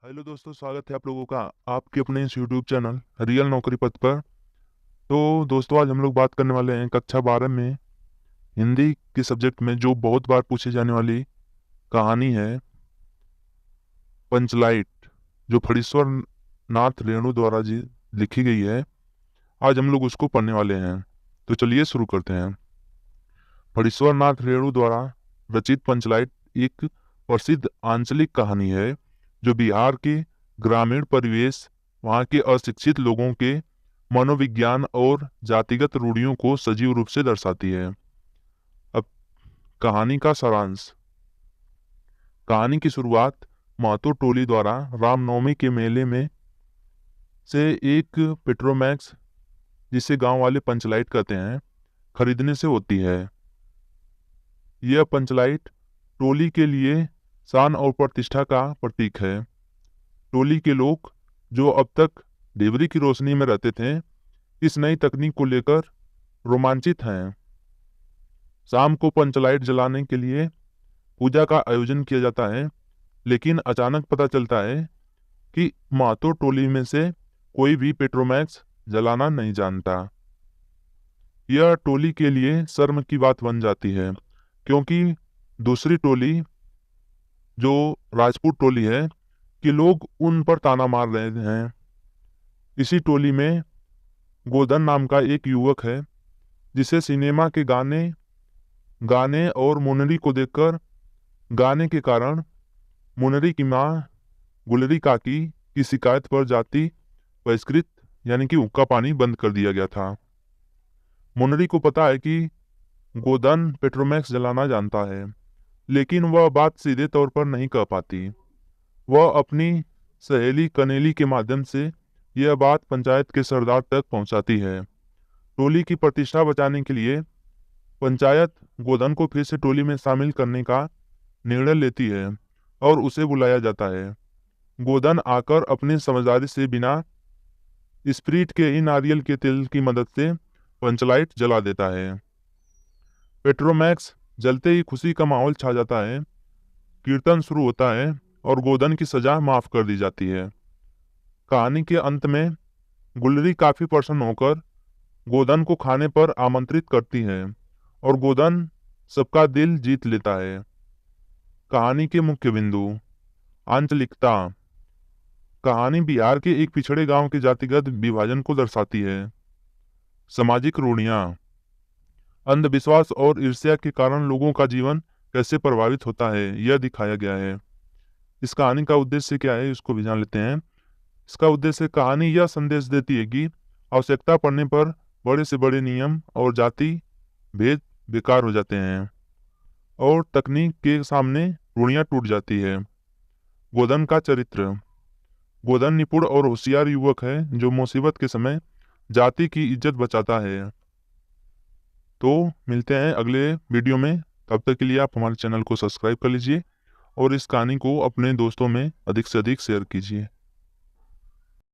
Hello दोस्तों, स्वागत है आप लोगों का आपके अपने इस यूट्यूब चैनल रियल नौकरी पथ पर। तो दोस्तों, आज हम लोग बात करने वाले हैं कक्षा 12 में हिंदी के सब्जेक्ट में जो बहुत बार पूछी जाने वाली कहानी है पंचलाइट, जो फणीश्वर नाथ रेणु द्वारा जी लिखी गई है। आज हम लोग उसको पढ़ने वाले हैं, तो चलिए शुरू करते हैं। फणीश्वर नाथ रेणु द्वारा रचित पंचलाइट एक प्रसिद्ध आंचलिक कहानी है जो बिहार के ग्रामीण परिवेश, वहाँ के अशिक्षित लोगों के मनोविज्ञान और जातिगत रूढ़ियों को सजीव रूप से दर्शाती है। अब कहानी का सारांश। कहानी की शुरुआत महतो टोली द्वारा रामनवमी के मेले में से एक पेट्रोमैक्स, जिसे गांव वाले पंचलाइट कहते हैं, खरीदने से होती है। यह पंचलाइट टोली के लिए शान और प्रतिष्ठा का प्रतीक है। टोली के लोग, जो अब तक डिबरी की रोशनी में रहते थे, इस नई तकनीक को लेकर रोमांचित हैं। शाम को पंचलाइट जलाने के लिए पूजा का आयोजन किया जाता है, लेकिन अचानक पता चलता है कि महतो टोली में से कोई भी पेट्रोमैक्स जलाना नहीं जानता। यह टोली के लिए शर्म की बात बन जाती है, क्योंकि दूसरी टोली, जो राजपूत टोली है, कि लोग उन पर ताना मार रहे हैं। इसी टोली में गोदन नाम का एक युवक है, जिसे सिनेमा के गाने गाने और मुनरी को देखकर गाने के कारण मुनरी की माँ गुलरी काकी की शिकायत पर जाति बहिष्कृत यानी कि हुक्का पानी बंद कर दिया गया था। मुनरी को पता है कि गोदन पेट्रोमैक्स जलाना जानता है, लेकिन वह बात सीधे तौर पर नहीं कह पाती। वह अपनी सहेली कनेली के माध्यम से यह बात पंचायत के सरदार तक पहुंचाती है। टोली की प्रतिष्ठा बचाने के लिए पंचायत गोदन को फिर से टोली में शामिल करने का निर्णय लेती है और उसे बुलाया जाता है। गोदन आकर अपनी समझदारी से बिना स्प्रीट के ही नारियल के तेल की मदद से पंचलाइट जला देता है। पेट्रोमैक्स जलते ही खुशी का माहौल छा जाता है। कीर्तन शुरू होता है और गोदन की सजा माफ कर दी जाती है। कहानी के अंत में गुलरी काफी प्रसन्न होकर गोदन को खाने पर आमंत्रित करती है और गोदन सबका दिल जीत लेता है। कहानी के मुख्य बिंदु। आंचलिकता। कहानी बिहार के एक पिछड़े गांव के जातिगत विभाजन को दर्शाती है। सामाजिक रूढ़ियां। अंधविश्वास और ईर्ष्या के कारण लोगों का जीवन कैसे प्रभावित होता है, यह दिखाया गया है। इस कहानी का उद्देश्य क्या है, इसको भी जान लेते हैं। इसका उद्देश्य, कहानी यह संदेश देती है कि आवश्यकता पड़ने पर बड़े से बड़े नियम और जाति भेद बेकार हो जाते हैं और तकनीक के सामने रूढ़ियां टूट जाती है। गोदन का चरित्र। गोदन निपुण और होशियार युवक है जो मुसीबत के समय जाति की इज्जत बचाता है। तो मिलते हैं अगले वीडियो में। तब तक के लिए आप हमारे चैनल को सब्सक्राइब कर लीजिए और इस कहानी को अपने दोस्तों में अधिक से अधिक शेयर कीजिए।